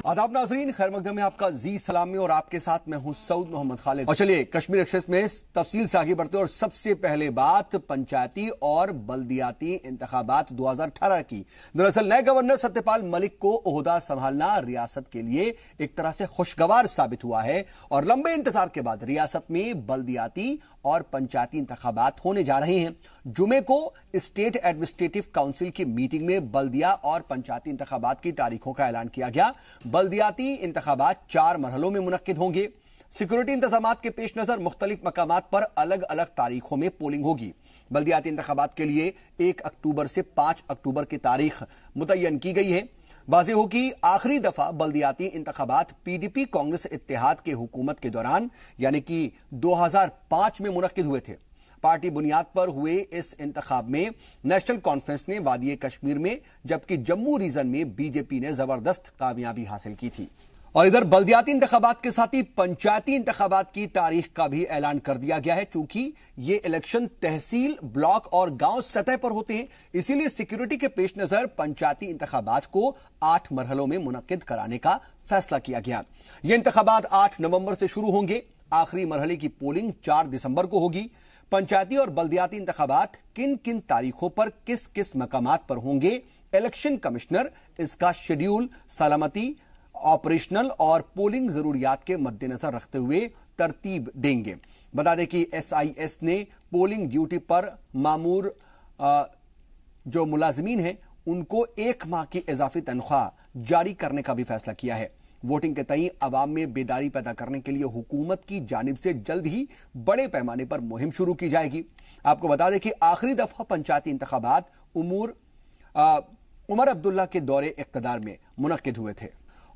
आदाब नाजरीन, खैर मकदम में आपका जी सलामी और आपके साथ मैं हूं सऊद मोहम्मद खालिद। और चलिए कश्मीर एक्सप्रेस में तफसील से आगे बढ़ते हैं। और सबसे पहले बात पंचायती और बल्दियाती इंतखाबात 2018 की। दरअसल नए गवर्नर सत्यपाल मलिक को ओहदा संभालना रियासत के लिए एक तरह से खुशगवार साबित हुआ है और लंबे इंतजार के बाद रियासत में बल्दियाती और पंचायती इंतखाबात होने जा रहे हैं। जुमे को स्टेट एडमिनिस्ट्रेटिव काउंसिल की मीटिंग में बल्दिया और पंचायती इंतखाबात की तारीखों का ऐलान किया गया। बल्दियाती इंतखाबात 4 मरहलों में मुनक्किद होंगे। सिक्योरिटी इंतजामात के पेश नजर मुख्तलिफ मकामात पर अलग अलग तारीखों में पोलिंग होगी। बल्दियाती इंतखाबात के लिए 1 अक्टूबर से 5 अक्टूबर की तारीख मुतय्यन की गई है। वाज़ेह हो कि आखिरी दफा बल्दियाती इंतखाबात पीडीपी कांग्रेस इत्तेहाद के हुकूमत के दौरान यानी कि 2005 में मुनक्किद हुए थे। पार्टी बुनियाद पर हुए इस इंतखाब में नेशनल कॉन्फ्रेंस ने वादी कश्मीर में जबकि जम्मू रीजन में बीजेपी ने जबरदस्त कामयाबी हासिल की थी। और इधर बल्दियाती इंतखाबात के साथ ही पंचायती इंतखाबात की तारीख का भी ऐलान कर दिया गया है। चूंकि ये इलेक्शन तहसील, ब्लॉक और गांव सतह पर होते हैं, इसीलिए सिक्योरिटी के पेश नजर पंचायती इंतखाबात को 8 मरहलों में मुनक्किद कराने का फैसला किया गया। ये इंतखाबात 8 नवंबर से शुरू होंगे। आखिरी मरहले की पोलिंग 4 दिसंबर को होगी। पंचायती और बल्दियाती इंतखाबात किन किन तारीखों पर किस किस मकामात पर होंगे, इलेक्शन कमिश्नर इसका शेड्यूल सलामती, ऑपरेशनल और पोलिंग जरूरियात के मद्देनजर रखते हुए तरतीब देंगे। बता दें कि SIS ने पोलिंग ड्यूटी पर मामूर जो मुलाजमीन हैं उनको 1 माह की इजाफी तनख्वाह जारी करने का भी फैसला किया है। वोटिंग के तई अवाम में बेदारी पैदा करने के लिए हुकूमत की जानिब से जल्द ही बड़े पैमाने पर मुहिम शुरू की जाएगी। आपको बता दें कि आखिरी दफा पंचायती इंतखाबात उमर अब्दुल्ला के दौरे इख्तिदार में मुनक्किद हुए थे।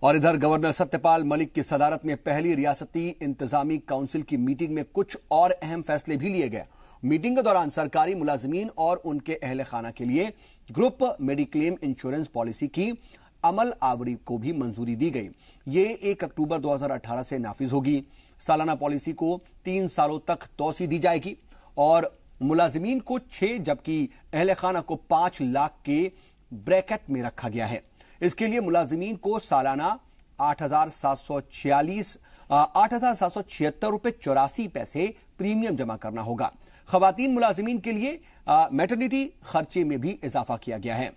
और इधर गवर्नर सत्यपाल मलिक की सदारत में पहली रियासती इंतजामी काउंसिल की मीटिंग में कुछ और अहम फैसले भी लिए गए। मीटिंग के दौरान सरकारी मुलाजमीन और उनके अहल खाना के लिए ग्रुप मेडिक्लेम इंश्योरेंस पॉलिसी की अमल आवरी को भी मंजूरी दी गई। ये 1 अक्टूबर 2018 से नाफिज होगी। सालाना पॉलिसी को 3 सालों तक तोसी दी जाएगी और मुलाजमीन को 6 जबकि अहल खाना को 5 लाख के ब्रैकेट में रखा गया है। इसके लिए मुलाजमीन को सालाना 8,776 रुपए 84 पैसे प्रीमियम जमा करना होगा। खवातीन मुलाजमीन के लिए मैटरनिटी खर्चे में भी इजाफा किया गया है।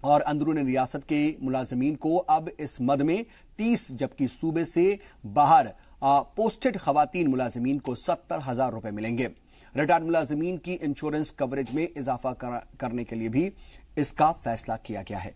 और अंदरून रियासत के मुलाजमीन को अब इस मद में 30 जबकि सूबे से बाहर पोस्टेड खवातीन मुलाजमीन को 70,000 रुपए मिलेंगे। रिटायर्ड मुलाजमीन की इंश्योरेंस कवरेज में इजाफा करने के लिए भी इसका फैसला किया गया है।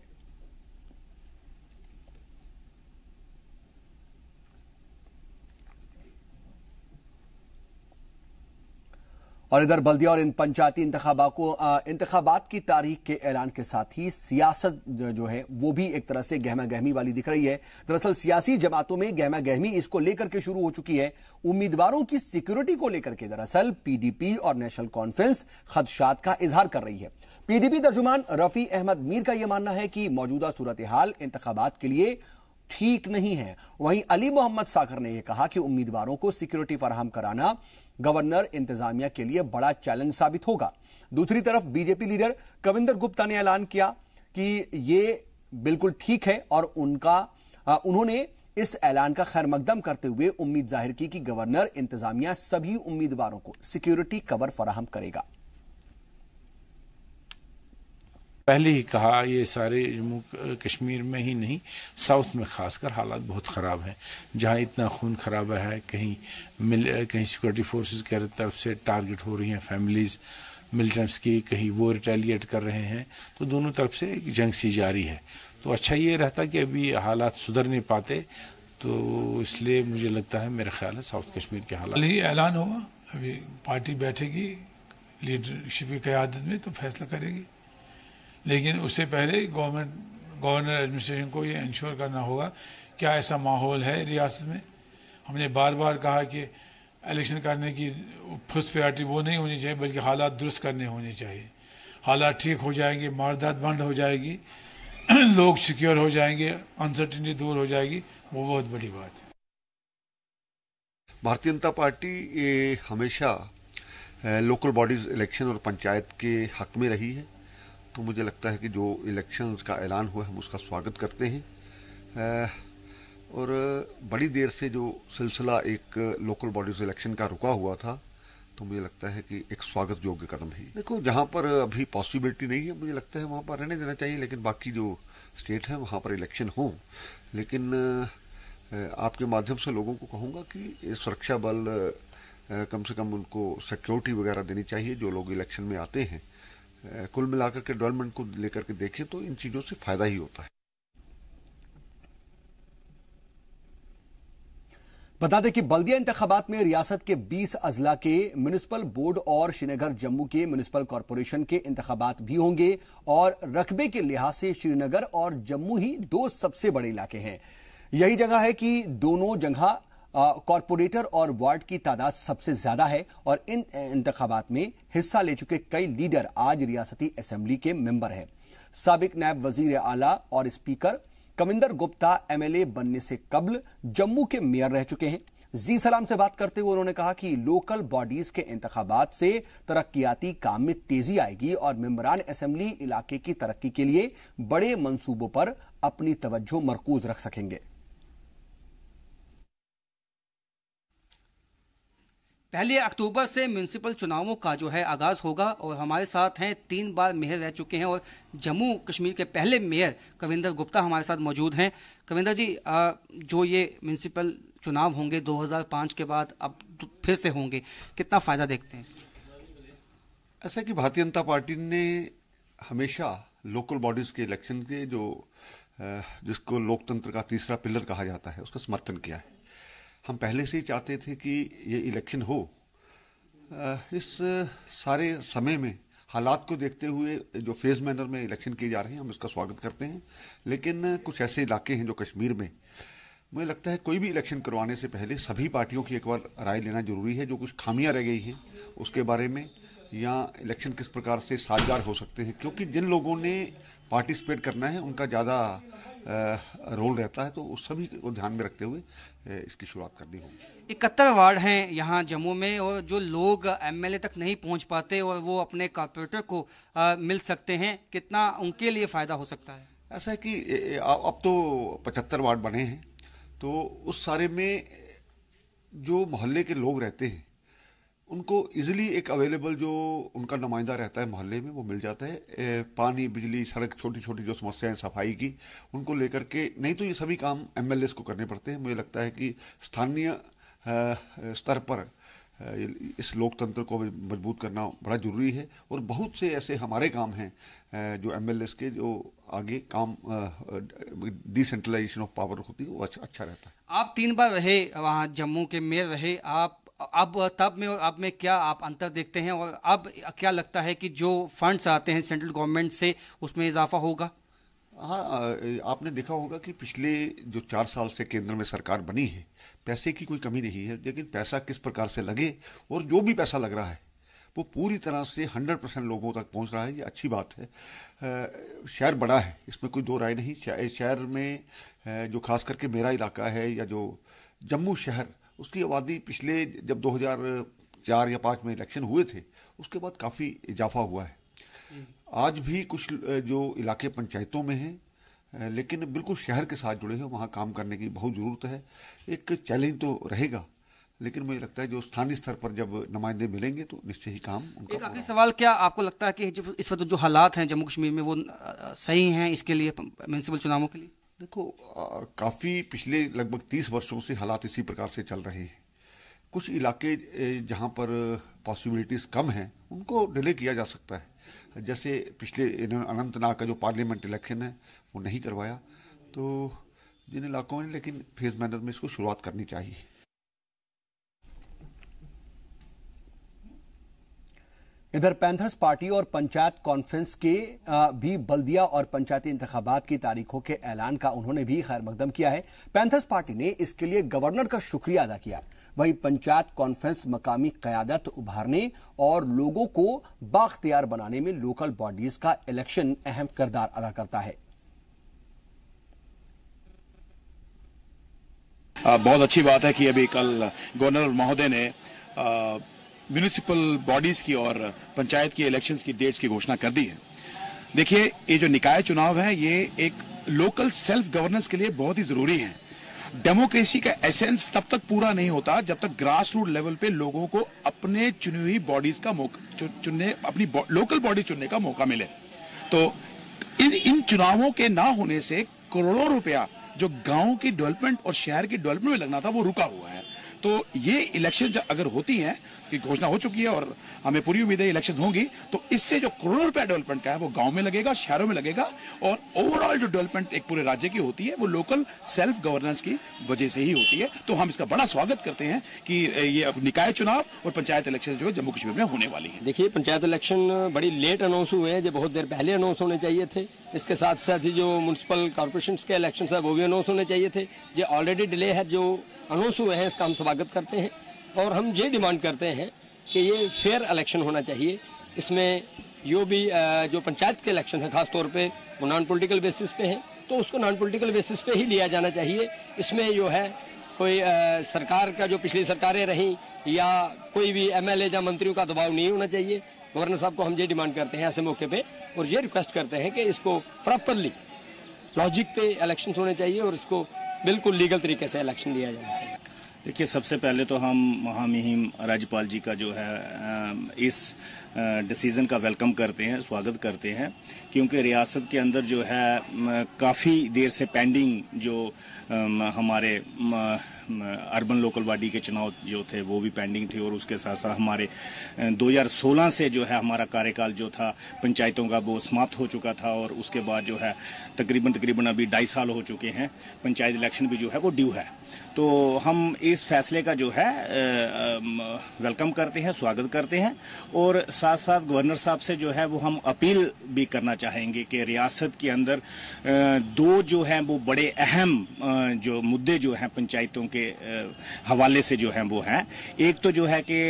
और इधर बल्दिया और इन पंचायती इंतखाबात की तारीख के ऐलान के साथ ही सियासत जो है वो भी एक तरह से गहमा गहमी वाली दिख रही है। दरअसल सियासी जमातों में गहमा गहमी इसको लेकर के शुरू हो चुकी है। उम्मीदवारों की सिक्योरिटी को लेकर के दरअसल पीडीपी और नेशनल कॉन्फ्रेंस खदशात का इजहार कर रही है। पीडीपी तर्जुमान रफी अहमद मीर का यह मानना है कि मौजूदा सूरत हाल इंतखाबात के लिए ठीक नहीं है। वहीं अली मोहम्मद साकर ने यह कहा कि उम्मीदवारों को सिक्योरिटी फराहम कराना गवर्नर इंतजामिया के लिए बड़ा चैलेंज साबित होगा। दूसरी तरफ बीजेपी लीडर कविंदर गुप्ता ने ऐलान किया कि ये बिल्कुल ठीक है और उन्होंने इस ऐलान का खैर मकदम करते हुए उम्मीद जाहिर की कि गवर्नर इंतजामिया सभी उम्मीदवारों को सिक्योरिटी कवर फराहम करेगा। पहले ही कहा, ये सारे जम्मू कश्मीर में ही नहीं साउथ में खासकर हालात बहुत ख़राब हैं। जहाँ इतना खून खराबा है, कहीं सिक्योरिटी फोर्सेस की तरफ से टारगेट हो रही हैं फैमिलीज़ मिलिटेंट्स की, कहीं वो रिटेलिएट कर रहे हैं, तो दोनों तरफ से एक जंग सी जारी है। तो अच्छा ये रहता कि अभी हालात सुधर नहीं पाते, तो इसलिए मुझे लगता है, मेरा ख्याल है साउथ कश्मीर के हालात ही ऐलान होगा। अभी पार्टी बैठेगी लीडरशिप की क़यादत में तो फैसला करेगी, लेकिन उससे पहले गवर्नर एडमिनिस्ट्रेशन को ये इंश्योर करना होगा क्या ऐसा माहौल है रियासत में। हमने बार बार कहा कि इलेक्शन करने की फर्स्ट प्रायोरिटी वो नहीं होनी चाहिए, बल्कि हालात दुरुस्त करने होने चाहिए। हालात ठीक हो जाएंगे, वारदात बंद हो जाएगी, लोग सिक्योर हो जाएंगे, अनसर्टिनिटी दूर हो जाएगी, वो बहुत बड़ी बात है। भारतीय जनता पार्टी ये हमेशा लोकल बॉडीज इलेक्शन और पंचायत के हक में रही है। तो मुझे लगता है कि जो इलेक्शंस का ऐलान हुआ है हम उसका स्वागत करते हैं। और बड़ी देर से जो सिलसिला एक लोकल बॉडीज इलेक्शन का रुका हुआ था, तो मुझे लगता है कि एक स्वागत योग्य कदम है। देखो, जहाँ पर अभी पॉसिबिलिटी नहीं है, मुझे लगता है वहाँ पर रहने देना चाहिए, लेकिन बाकी जो स्टेट है वहाँ पर इलेक्शन हो। लेकिन आपके माध्यम से लोगों को कहूँगा कि सुरक्षा बल कम से कम उनको सिक्योरिटी वगैरह देनी चाहिए जो लोग इलेक्शन में आते हैं। कुल मिलाकर के डेवलपमेंट को लेकर के देखें तो इन चीज़ों से फायदा ही होता है। बता दें कि बल्दिया इंतखाबात में रियासत के 20 अजला के म्युनिसिपल बोर्ड और श्रीनगर जम्मू के म्युनिसिपल कॉरपोरेशन के इंतखाबात भी होंगे और रकबे के लिहाज से श्रीनगर और जम्मू ही दो सबसे बड़े इलाके हैं। यही जगह है कि दोनों जगह कॉरपोरेटर और वार्ड की तादाद सबसे ज्यादा है और इन इंतखाबात में हिस्सा ले चुके कई लीडर आज रियासती असेंबली के मेंबर हैं। साबिक नायब वजीर आला और स्पीकर कविंदर गुप्ता एमएलए बनने से कबल जम्मू के मेयर रह चुके हैं। जी सलाम से बात करते हुए उन्होंने कहा कि लोकल बॉडीज के इंतखाबात से तरक्कियाती काम में तेजी आएगी और मेंबरान असेंबली इलाके की तरक्की के लिए बड़े मंसूबों पर अपनी तवज्जो मरकूज रख सकेंगे। पहली अक्टूबर से म्यूनिसिपल चुनावों का जो है आगाज़ होगा और हमारे साथ हैं 3 बार मेयर रह चुके हैं और जम्मू कश्मीर के पहले मेयर कविंदर गुप्ता हमारे साथ मौजूद हैं। कविंदर जी, जो ये म्यूनिसिपल चुनाव होंगे 2005 के बाद अब फिर से होंगे, कितना फ़ायदा देखते हैं? ऐसा कि भारतीय जनता पार्टी ने हमेशा लोकल बॉडीज़ के इलेक्शन के जो जिसको लोकतंत्र का तीसरा पिलर कहा जाता है उसका समर्थन किया है। हम पहले से ही चाहते थे कि ये इलेक्शन हो। इस सारे समय में हालात को देखते हुए जो फेज मैनर में इलेक्शन किए जा रहे हैं हम इसका स्वागत करते हैं। लेकिन कुछ ऐसे इलाके हैं जो कश्मीर में मुझे लगता है कोई भी इलेक्शन करवाने से पहले सभी पार्टियों की एक बार राय लेना जरूरी है। जो कुछ खामियां रह गई हैं उसके बारे में, या इलेक्शन किस प्रकार से साझगार हो सकते हैं, क्योंकि जिन लोगों ने पार्टिसिपेट करना है उनका ज़्यादा रोल रहता है, तो उस सभी को ध्यान में रखते हुए इसकी शुरुआत करनी होगी। 71 वार्ड हैं यहाँ जम्मू में और जो लोग एमएलए तक नहीं पहुँच पाते और वो अपने कॉर्पोरेटर को मिल सकते हैं, कितना उनके लिए फ़ायदा हो सकता है? ऐसा है कि अब तो 75 वार्ड बने हैं, तो उस सारे में जो मोहल्ले के लोग रहते हैं उनको इजीली एक अवेलेबल जो उनका नुमाइंदा रहता है मोहल्ले में वो मिल जाता है। पानी, बिजली, सड़क, छोटी छोटी जो समस्याएं सफाई की, उनको लेकर के, नहीं तो ये सभी काम एमएलएस को करने पड़ते हैं। मुझे लगता है कि स्थानीय स्तर पर इस लोकतंत्र को मजबूत करना बड़ा जरूरी है और बहुत से ऐसे हमारे काम हैं जो एमएलएस के जो आगे काम डिसेंट्रलाइजेशन ऑफ पावर होती है वो अच्छा रहता है। आप 3 बार रहे वहाँ जम्मू के मेयर रहे, आप अब तब में और अब में क्या आप अंतर देखते हैं और अब क्या लगता है कि जो फंड्स आते हैं सेंट्रल गवर्नमेंट से उसमें इजाफा होगा? हाँ, आपने देखा होगा कि पिछले जो 4 साल से केंद्र में सरकार बनी है पैसे की कोई कमी नहीं है, लेकिन पैसा किस प्रकार से लगे और जो भी पैसा लग रहा है वो पूरी तरह से 100% लोगों तक पहुंच रहा है, ये अच्छी बात है। शहर बड़ा है, इसमें कोई दो राय नहीं। शहर में जो खास करके मेरा इलाका है या जो जम्मू शहर, उसकी आबादी पिछले जब 2004 या 5 में इलेक्शन हुए थे उसके बाद काफ़ी इजाफा हुआ है। आज भी कुछ जो इलाके पंचायतों में हैं लेकिन बिल्कुल शहर के साथ जुड़े हैं, वहाँ काम करने की बहुत ज़रूरत है। एक चैलेंज तो रहेगा, लेकिन मुझे लगता है जो स्थानीय स्तर पर जब नुमाइंदे मिलेंगे तो निश्चय ही काम उनका। एक आखिरी सवाल, क्या आपको लगता है कि जो इस वक्त जो हालात हैं जम्मू कश्मीर में वो सही हैं इसके लिए, म्यूनिसिपल चुनावों के लिए? देखो, काफ़ी पिछले लगभग 30 वर्षों से हालात इसी प्रकार से चल रहे हैं। कुछ इलाके जहाँ पर पॉसिबिलिटीज़ कम हैं उनको डिले किया जा सकता है। जैसे पिछले अनंतनाग का जो पार्लियामेंट इलेक्शन है वो नहीं करवाया, तो जिन इलाकों में लेकिन फेज मैनर में इसको शुरुआत करनी चाहिए। इधर पैंथर्स पार्टी और पंचायत कॉन्फ्रेंस के भी बल्दिया और पंचायती इंतखाबात की तारीखों के ऐलान का उन्होंने भी खैर मकदम किया है। पैंथर्स पार्टी ने इसके लिए गवर्नर का शुक्रिया अदा किया। वहीं पंचायत कॉन्फ्रेंस मकामी क़यादत उभारने और लोगों को बाख्तियार बनाने में लोकल बॉडीज का इलेक्शन अहम किरदार अदा करता है। बहुत अच्छी बात है कि अभी कल गवर्नर महोदय ने म्यूनिसिपल बॉडीज की और पंचायत की इलेक्शंस की डेट्स की घोषणा कर दी है। देखिए, ये जो निकाय चुनाव है ये एक लोकल सेल्फ गवर्नेंस के लिए बहुत ही जरूरी है। डेमोक्रेसी का एसेंस तब तक पूरा नहीं होता जब तक ग्रास रूट लेवल पे लोगों को अपने चुनी हुई बॉडीज का मौका चुनने, अपनी लोकल बॉडी चुनने का मौका मिले। तो इन चुनावों के ना होने से करोड़ों रुपया जो गांव की डेवलपमेंट और शहर की डेवलपमेंट में लगना था वो रुका हुआ है। तो ये इलेक्शन अगर होती हैं, कि घोषणा हो चुकी है और हमें पूरी उम्मीद है इलेक्शन होंगी, तो इससे जो करोड़ों रुपया डेवलपमेंट का है वो गांव में लगेगा, शहरों में लगेगा, और ओवरऑल जो डेवलपमेंट एक पूरे राज्य की होती है वो लोकल सेल्फ गवर्नेंस की वजह से ही होती है। तो हम इसका बड़ा स्वागत करते हैं कि ये निकाय चुनाव और पंचायत इलेक्शन जो है जम्मू कश्मीर में होने वाली है। देखिए, पंचायत इलेक्शन बड़ी लेट अनाउंस हुए हैं, जो बहुत देर पहले अनाउंस होने चाहिए थे। इसके साथ साथ ही जो म्यूनसिपल कॉर्पोरेशन के इलेक्शन है वो भी अनाउंस होने चाहिए थे। जो ऑलरेडी डिले है, जो अनाउंस हुए हैं, इसका हम स्वागत करते हैं और हम ये डिमांड करते हैं कि ये फेयर इलेक्शन होना चाहिए। इसमें जो पंचायत के इलेक्शन है खास तौर पे वो नॉन पॉलिटिकल बेसिस पे है, तो उसको नॉन पॉलिटिकल बेसिस पे ही लिया जाना चाहिए। इसमें जो है कोई सरकार का, जो पिछली सरकारें रहीं, या कोई भी एमएलए या मंत्रियों का दबाव नहीं होना चाहिए। गवर्नर साहब को हम ये डिमांड करते हैं ऐसे मौके पे, और ये रिक्वेस्ट करते हैं कि इसको प्रॉपरली लॉजिक पे इलेक्शन होने चाहिए और इसको बिल्कुल लीगल तरीके से इलेक्शन लिया जाना चाहिए। देखिए, सबसे पहले तो हम महामहिम राज्यपाल जी का जो है इस डिसीजन का वेलकम करते हैं, स्वागत करते हैं, क्योंकि रियासत के अंदर जो है काफ़ी देर से पेंडिंग जो हमारे अर्बन लोकल बॉडी के चुनाव जो थे वो भी पेंडिंग थे, और उसके साथ साथ हमारे 2016 से जो है हमारा कार्यकाल जो था पंचायतों का वो समाप्त हो चुका था, और उसके बाद जो है तकरीबन अभी 2.5 साल हो चुके हैं। पंचायत इलेक्शन भी जो है वो ड्यू है। तो हम इस फैसले का जो है वेलकम करते हैं, स्वागत करते हैं, और साथ साथ गवर्नर साहब से जो है वो हम अपील भी करना चाहेंगे कि रियासत के अंदर 2 जो हैं वो बड़े अहम जो मुद्दे जो हैं पंचायतों के हवाले से जो हैं वो हैं। एक तो जो है कि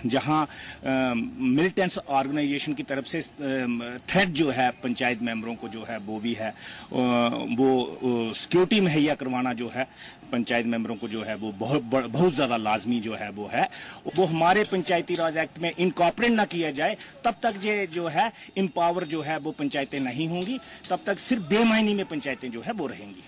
जहां मिलिटेंट्स ऑर्गेनाइजेशन की तरफ से थ्रेट जो है पंचायत मेंबरों को जो है वो भी है, वो सिक्योरिटी मुहैया करवाना जो है पंचायत मेंबरों को जो है वो बहुत ज्यादा लाजमी जो है वो हमारे पंचायती राज एक्ट में इनकॉर्पोरेट ना किया जाए तब तक ये जो है इम्पावर जो है वो पंचायतें नहीं होंगी, तब तक सिर्फ बेमायनी में पंचायतें जो है वो रहेंगी।